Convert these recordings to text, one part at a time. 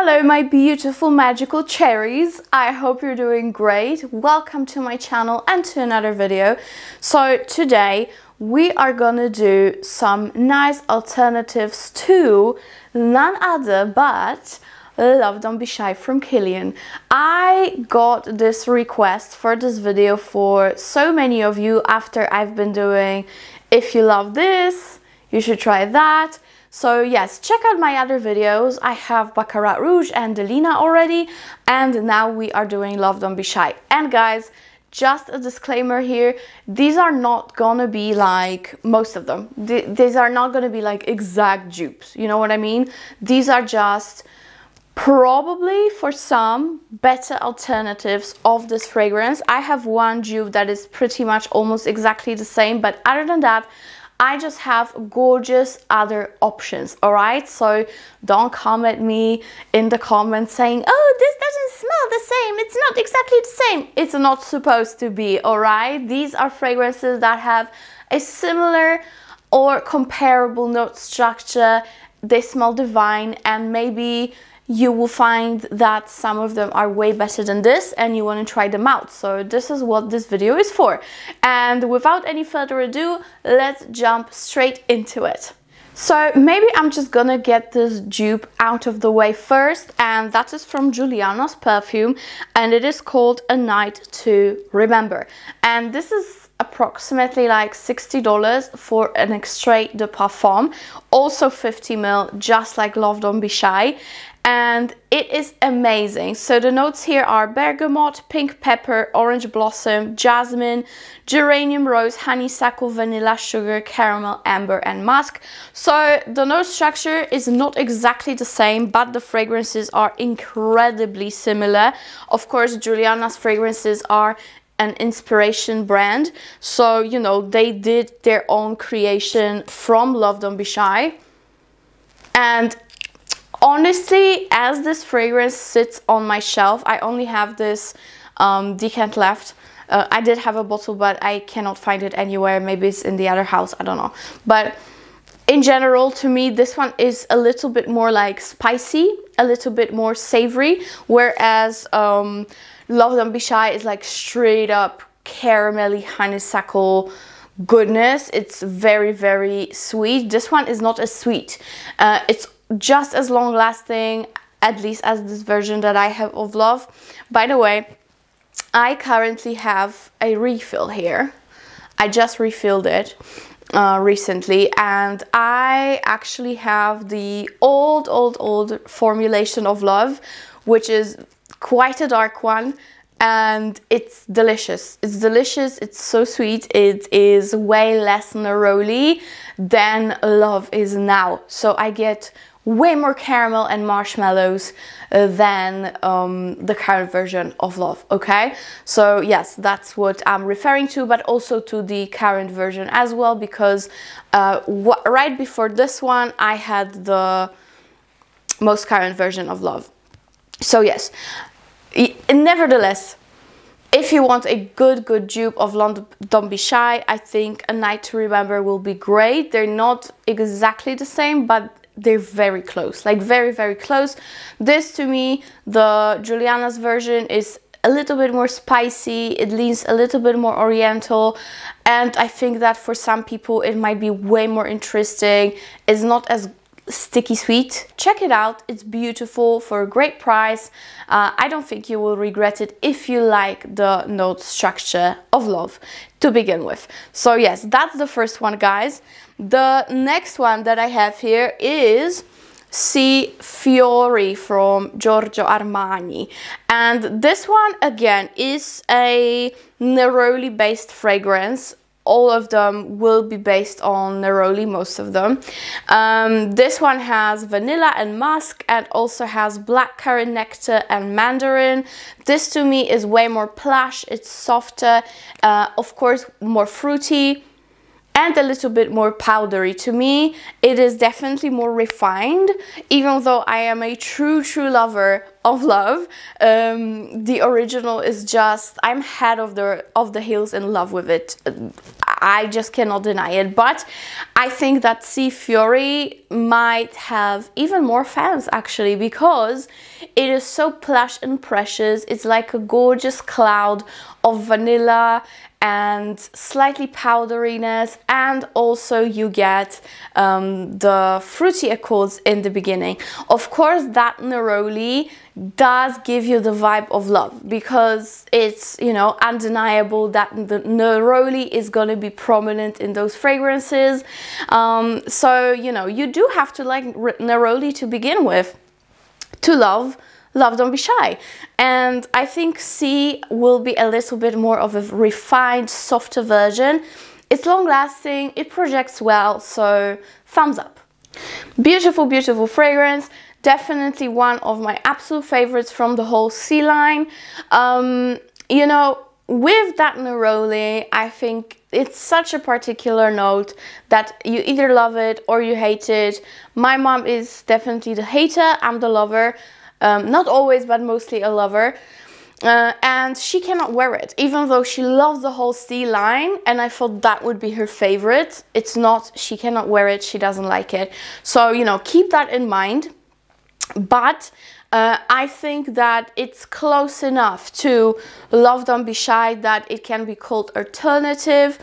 Hello my beautiful magical cherries, I hope you're doing great. Welcome to my channel and to another video. So today we are gonna do some nice alternatives to none other but Love Don't Be Shy from Kilian. I got this request for this video for so many of you after I've been doing if you love this, you should try that. So yes, check out my other videos. I have Baccarat Rouge and Delina already, and now we are doing Love Don't Be Shy. And guys, just a disclaimer here, these are not gonna be like, most of them, these are not gonna be like exact dupes, you know what I mean? These are just probably for some better alternatives of this fragrance. I have one dupe that is pretty much almost exactly the same, but other than that, I just have gorgeous other options, all right? So don't come at me in the comments saying, oh, this doesn't smell the same. It's not exactly the same. It's not supposed to be, all right? These are fragrances that have a similar or comparable note structure. They smell divine, and maybe you will find that some of them are way better than this and you want to try them out. So this is what this video is for. And without any further ado, let's jump straight into it. So maybe I'm just gonna get this dupe out of the way first, and that is from Juliana's Perfume, and it is called A Night to Remember. And this is approximately like $60 for an extrait de parfum, also 50 ml, just like Love Don't Be Shy. And it is amazing. So the notes here are bergamot, pink pepper, orange blossom, jasmine, geranium rose, honeysuckle, vanilla, sugar, caramel, amber, and musk. So the note structure is not exactly the same, but the fragrances are incredibly similar. Of course, Juliana's fragrances are an inspiration brand, so you know they did their own creation from Love Don't Be Shy. And honestly, as this fragrance sits on my shelf, I only have this decant left. I did have a bottle, but I cannot find it anywhere. Maybe it's in the other house, I don't know. But in general, to me, this one is a little bit more like spicy, a little bit more savory, whereas Love Don't Be Shy is like straight up caramelly honeysuckle goodness. It's very, very sweet. This one is not as sweet. It's just as long lasting, at least as this version that I have of Love. By the way, I currently have a refill here. I just refilled it recently, and I actually have the old formulation of Love, which is quite a dark one, and it's delicious. It's delicious, it's so sweet. It is way less neroli than Love is now. So I get way more caramel and marshmallows than the current version of Love, okay? So yes, that's what I'm referring to, but also to the current version as well, because right before this one, I had the most current version of Love. So yes, nevertheless, if you want a good dupe of Love Don't Be Shy, I think A Night to Remember will be great. They're not exactly the same, but they're very close, like very close. This, to me, the Juliana's version is a little bit more spicy. It leans a little bit more oriental, and I think that for some people it might be way more interesting. It's not as sticky sweet. Check it out, it's beautiful for a great price. I don't think you will regret it if you like the note structure of Love to begin with. So yes, that's the first one, guys. The next one that I have here is Fiori from Giorgio Armani, and this one again is a neroli based fragrance. All of them will be based on neroli, most of them. This one has vanilla and musk, and also has blackcurrant nectar and mandarin. This to me is way more plush, it's softer, of course more fruity, and a little bit more powdery. To me, it is definitely more refined, even though I am a true lover of Love. The original is just, I'm head of the heels in love with it. I just cannot deny it. But I think that Fiori might have even more fans actually, because it is so plush and precious. It's like a gorgeous cloud of vanilla and slightly powderiness, and also you get the fruity accords in the beginning. Of course, that neroli does give you the vibe of love, because it's, you know, undeniable that the neroli is going to be prominent in those fragrances. So, you know, you do have to like neroli to begin with to love Don't Be Shy. And I think C will be a little bit more of a refined, softer version. It's long lasting, it projects well, so thumbs up. Beautiful, beautiful fragrance. Definitely one of my absolute favorites from the whole C line. You know, with that neroli, I think it's such a particular note that you either love it or you hate it. My mom is definitely the hater, I'm the lover. Not always, but mostly a lover. And she cannot wear it, even though she loves the whole C line, and I thought that would be her favorite. It's not, she cannot wear it, she doesn't like it. So, you know, keep that in mind. But I think that it's close enough to Love Don't Be Shy that it can be called alternative.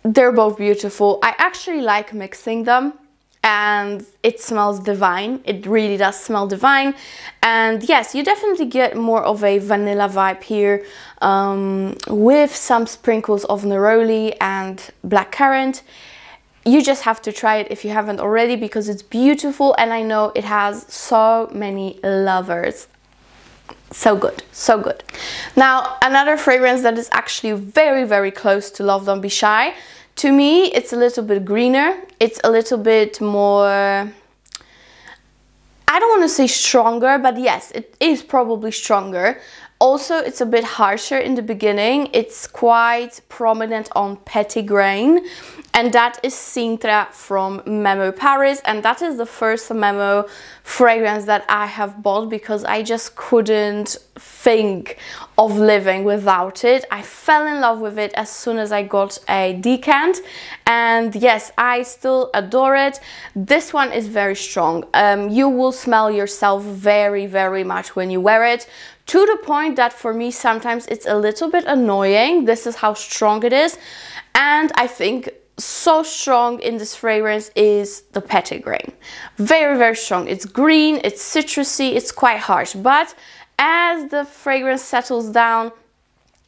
They're both beautiful. I actually like mixing them, and it smells divine. It really does smell divine. And yes, you definitely get more of a vanilla vibe here, with some sprinkles of neroli and blackcurrant. You just have to try it if you haven't already, because it's beautiful, and I know it has so many lovers. So good, so good. Now, another fragrance that is actually very, very close to Love Don't Be Shy. To me, it's a little bit greener. It's a little bit more, I don't want to say stronger, but yes, it is probably stronger. Also, it's a bit harsher in the beginning. It's quite prominent on petitgrain, and that is Cintra from Memo Paris, and that is the first Memo fragrance that I have bought because I just couldn't think of living without it. I fell in love with it as soon as I got a decant, and yes, I still adore it. This one is very strong. You will smell yourself very, very much when you wear it, to the point that for me sometimes it's a little bit annoying. This is how strong it is. And I think so strong in this fragrance is the petitgrain. Very, very strong. It's green, it's citrusy, it's quite harsh. But as the fragrance settles down,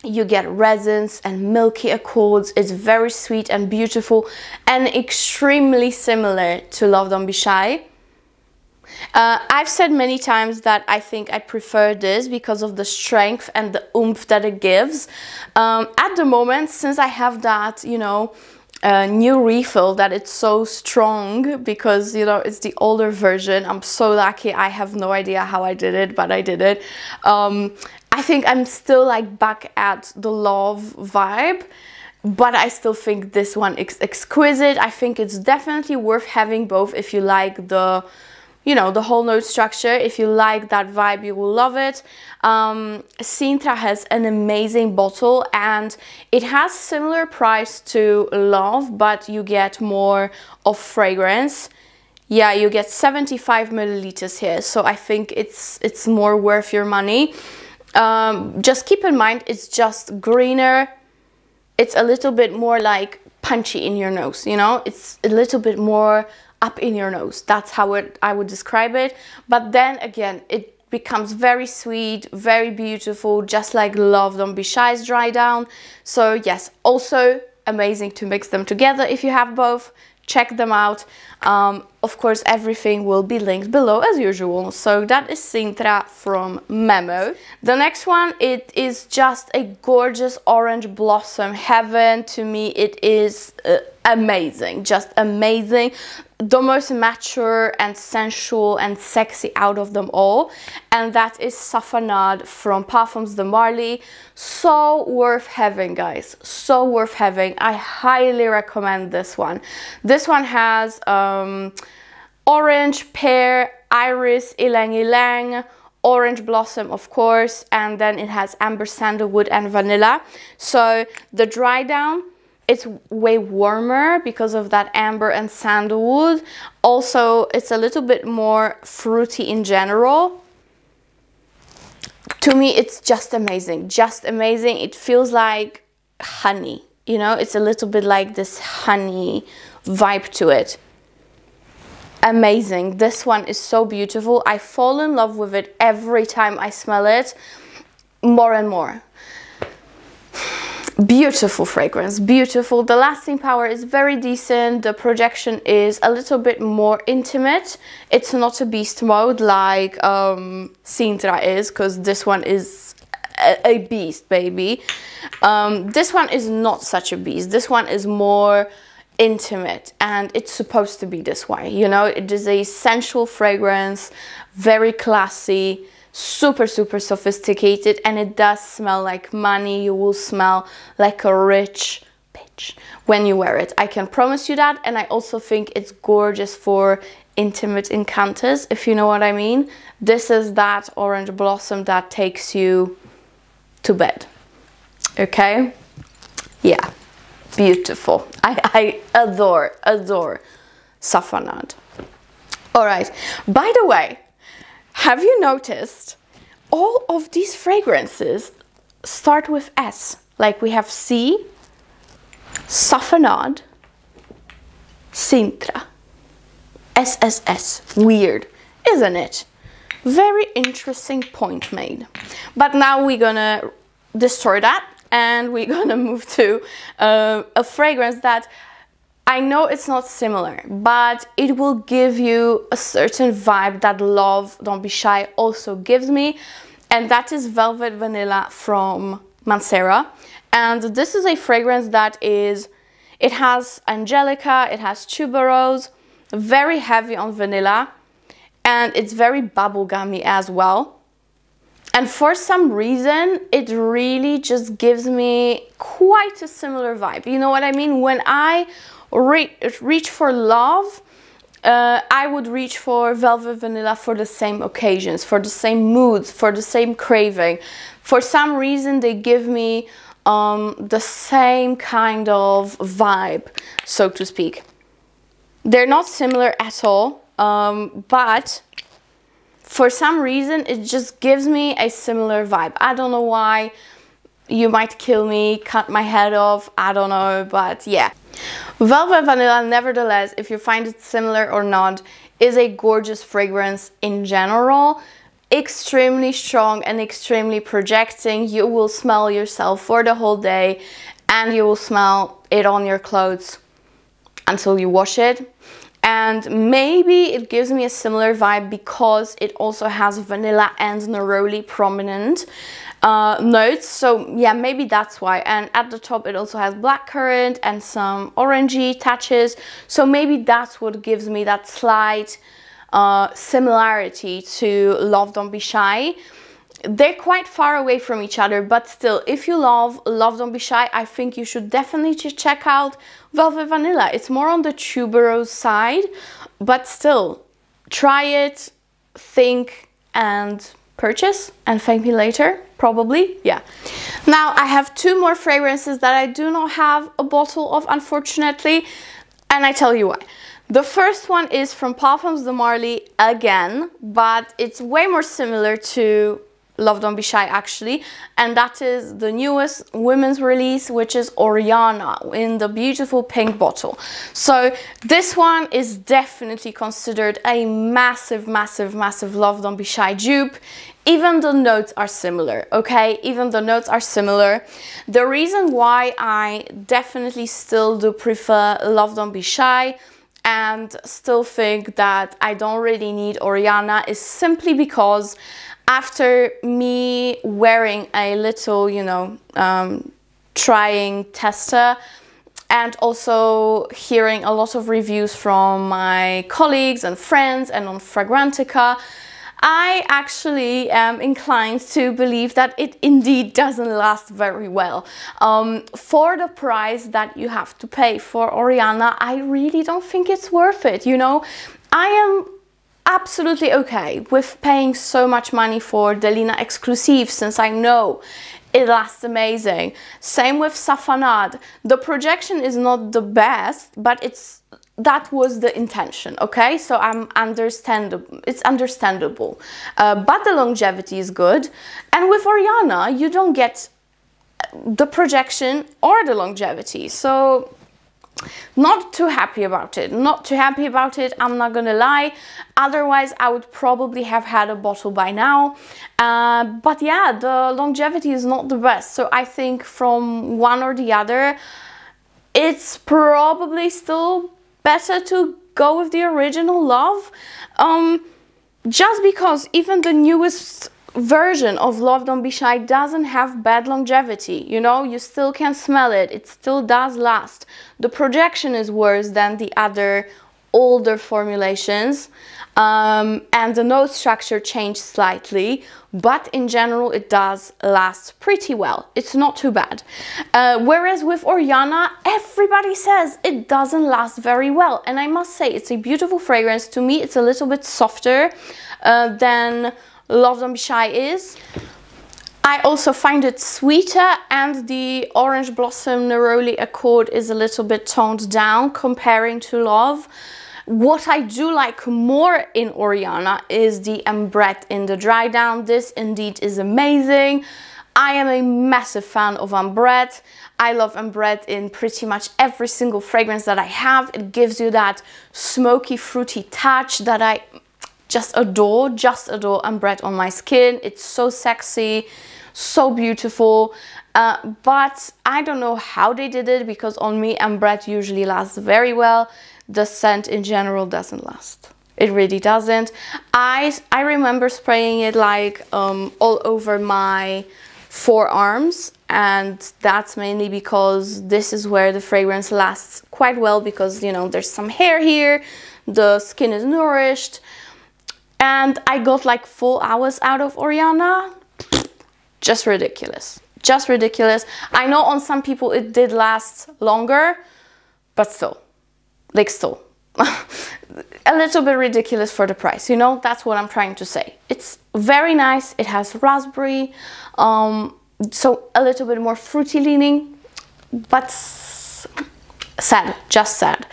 you get resins and milky accords. It's very sweet and beautiful and extremely similar to Love Don't Be Shy. I've said many times that I think I prefer this because of the strength and the oomph that it gives. At the moment, since I have that, you know, new refill that it's so strong, because, you know, it's the older version. I'm so lucky. I have no idea how I did it, but I did it. I think I'm still like back at the love vibe, but I still think this one is exquisite. I think it's definitely worth having both if you like the, you know, the whole note structure. If you like that vibe, you will love it. Cintra has an amazing bottle, and it has similar price to Love, but you get more of fragrance. Yeah, you get 75 milliliters here, so I think it's more worth your money. Just keep in mind, it's just greener. It's a little bit more like punchy in your nose, you know? It's a little bit more up in your nose. That's how I would describe it. But then again, it becomes very sweet, very beautiful, just like Love Don't Be Shy's dry down. So yes, also amazing to mix them together if you have both. Check them out. Of course, everything will be linked below as usual. So that is Cintra from Memo. The next one, it is just a gorgeous orange blossom heaven. To me, it is amazing, just amazing. The most mature and sensual and sexy out of them all, and that is Safanad from Parfums de Marly. So worth having, guys, so worth having. I highly recommend this one. This one has orange, pear, iris, ylang ylang, orange blossom, of course, and then it has amber, sandalwood and vanilla. So the dry down it's way warmer because of that amber and sandalwood. Also, it's a little bit more fruity in general. To me, it's just amazing, just amazing. It feels like honey, you know, it's a little bit like this honey vibe to it. Amazing. This one is so beautiful. I fall in love with it every time I smell it, more and more. Beautiful fragrance, beautiful. The lasting power is very decent. The projection is a little bit more intimate. It's not a beast mode like Cintra is, because this one is a beast, baby. This one is not such a beast. This one is more intimate, and it's supposed to be this way, you know. It is a sensual fragrance, very classy, super sophisticated, and it does smell like money. You will smell like a rich bitch when you wear it, I can promise you that. And I also think it's gorgeous for intimate encounters, if you know what I mean. This is that orange blossom that takes you to bed, okay? Yeah, beautiful. I adore Safanad. All right, by the way, have you noticed all of these fragrances start with S? Like we have C, Safanad, Cintra, SSS. Weird, isn't it? Very interesting point made. But now we're gonna destroy that, and we're gonna move to a fragrance that I know it's not similar, but it will give you a certain vibe that Love Don't Be Shy also gives me, and that is Velvet Vanilla from Mancera. And this is a fragrance that is, it has angelica, it has tuberose, very heavy on vanilla, and it's very bubblegummy as well. And for some reason, it really just gives me quite a similar vibe. You know what I mean? When I reach for love, I would reach for Velvet Vanilla for the same occasions, for the same moods, for the same craving. For some reason, they give me the same kind of vibe, so to speak. They're not similar at all, but for some reason, it just gives me a similar vibe. I don't know why. You might kill me, cut my head off, I don't know, but yeah. Velvet Vanilla, nevertheless, if you find it similar or not, is a gorgeous fragrance in general. Extremely strong and extremely projecting. You will smell yourself for the whole day, and you will smell it on your clothes until you wash it. And maybe it gives me a similar vibe because it also has vanilla and neroli prominent notes. So yeah, maybe that's why. And at the top it also has blackcurrant and some orangey touches. So maybe that's what gives me that slight similarity to Love Don't Be Shy. They're quite far away from each other, but still, if you love Love Don't Be Shy, I think you should definitely check out Velvet Vanilla. It's more on the tuberose side, but still, try it, think, and purchase, and thank me later, probably, yeah. Now, I have two more fragrances that I do not have a bottle of, unfortunately, and I tell you why. The first one is from Parfums de Marly again, but it's way more similar to Love Don't Be Shy actually, and that is the newest women's release, which is Oriana in the beautiful pink bottle. So this one is definitely considered a massive Love Don't Be Shy dupe. Even the notes are similar, okay? Even the notes are similar. The reason why I definitely still do prefer Love Don't Be Shy and still think that I don't really need Oriana is simply because after me wearing a little, you know, trying tester, and also hearing a lot of reviews from my colleagues and friends and on Fragrantica, I actually am inclined to believe that it indeed doesn't last very well. For the price that you have to pay for Oriana, I really don't think it's worth it, you know. I am absolutely okay with paying so much money for the Lina exclusive, since I know it lasts amazing. Same with Safanad. The projection is not the best, but that was the intention, okay? So it's understandable. But the longevity is good. And with Oriana, you don't get the projection or the longevity. So not too happy about it. Not too happy about it, I'm not gonna lie. Otherwise, I would probably have had a bottle by now. But yeah, the longevity is not the best. So I think from one or the other, it's probably still better to go with the original Love. Just because even the newest version of Love Don't Be Shy doesn't have bad longevity, you know, you still can smell it, it still does last. The projection is worse than the other older formulations, and the nose structure changed slightly, but in general it does last pretty well. It's not too bad. Whereas with Oriana, everybody says it doesn't last very well, and I must say it's a beautiful fragrance. To me, it's a little bit softer than Love Don't Be Shy is. I also find it sweeter, and the Orange Blossom Neroli Accord is a little bit toned down comparing to Love. What I do like more in Oriana is the Ambrette in the dry down. This indeed is amazing. I am a massive fan of Ambrette. I love Ambrette in pretty much every single fragrance that I have. It gives you that smoky, fruity touch that I just adore Ambrette on my skin. It's so sexy, so beautiful, but I don't know how they did it, because on me Ambrette usually lasts very well. The scent in general doesn't last. It really doesn't. I remember spraying it like all over my forearms, and that's mainly because this is where the fragrance lasts quite well, because, you know, there's some hair here, the skin is nourished. And I got like 4 hours out of Oriana. Just ridiculous. Just ridiculous. I know on some people it did last longer, but still, like still. A little bit ridiculous for the price, you know? That's what I'm trying to say. It's very nice. It has raspberry, so a little bit more fruity leaning, but sad, just sad.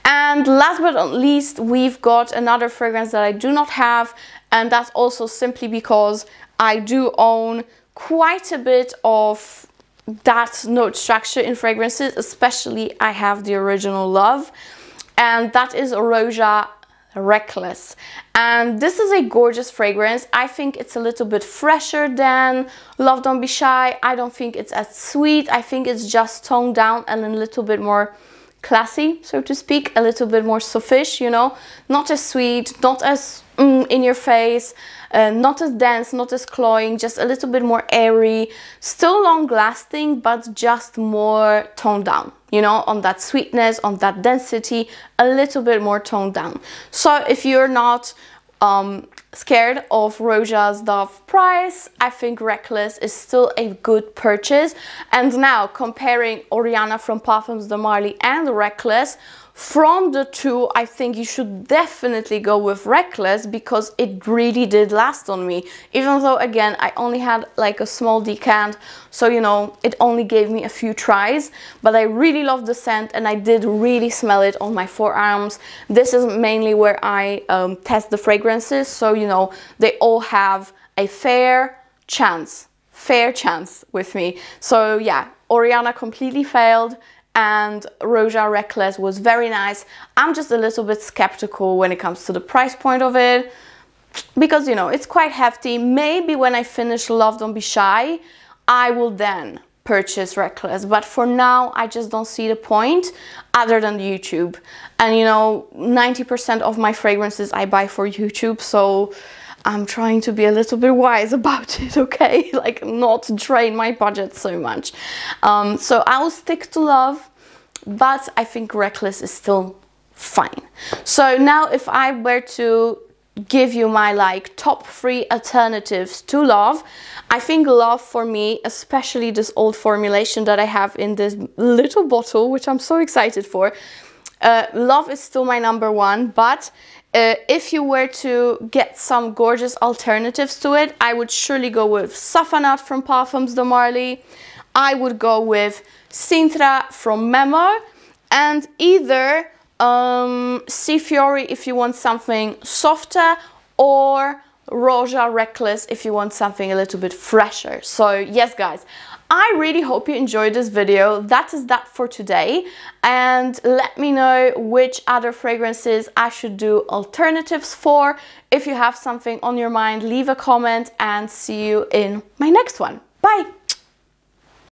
And last but not least, we've got another fragrance that I do not have, and that's also simply because I do own quite a bit of that note structure in fragrances, especially I have the original Love, and that is Roja Reckless. And this is a gorgeous fragrance. I think it's a little bit fresher than Love Don't Be Shy. I don't think it's as sweet. I think it's just toned down and a little bit more classy, so to speak, a little bit more sophish, you know, not as sweet, not as in your face, not as dense, not as cloying, just a little bit more airy, still long lasting, but just more toned down, you know, on that sweetness, on that density, a little bit more toned down. So if you're not scared of Roja's Dove price, I think Reckless is still a good purchase. And now comparing Oriana from Parfums de Marly and Reckless, from the two, I think you should definitely go with Reckless, because it really did last on me. Even though, again, I only had like a small decant, so, you know, it only gave me a few tries, but I really love the scent and I did really smell it on my forearms. This is mainly where I test the fragrances, so, you know, they all have a fair chance with me. So yeah, Oriana completely failed, and Roja Reckless was very nice. I'm just a little bit skeptical when it comes to the price point of it, because, you know, it's quite hefty. Maybe when I finish Love Don't Be Shy, I will then purchase Reckless, but for now I just don't see the point other than YouTube. And, you know, 90% of my fragrances I buy for YouTube, so I'm trying to be a little bit wise about it, okay? Like, not drain my budget so much. So I'll stick to Love, but I think Reckless is still fine. So now if I were to give you my like top 3 alternatives to Love, I think Love for me, especially this old formulation that I have in this little bottle, which I'm so excited for, Love is still my number 1, but If you were to get some gorgeous alternatives to it, I would surely go with Safanad from Parfums de Marly. I would go with Cintra from Memo, and either Fiori if you want something softer, or Roja Reckless if you want something a little bit fresher. So yes guys, I really hope you enjoyed this video. That is that for today, and let me know which other fragrances I should do alternatives for. If you have something on your mind, leave a comment, and see you in my next one. Bye!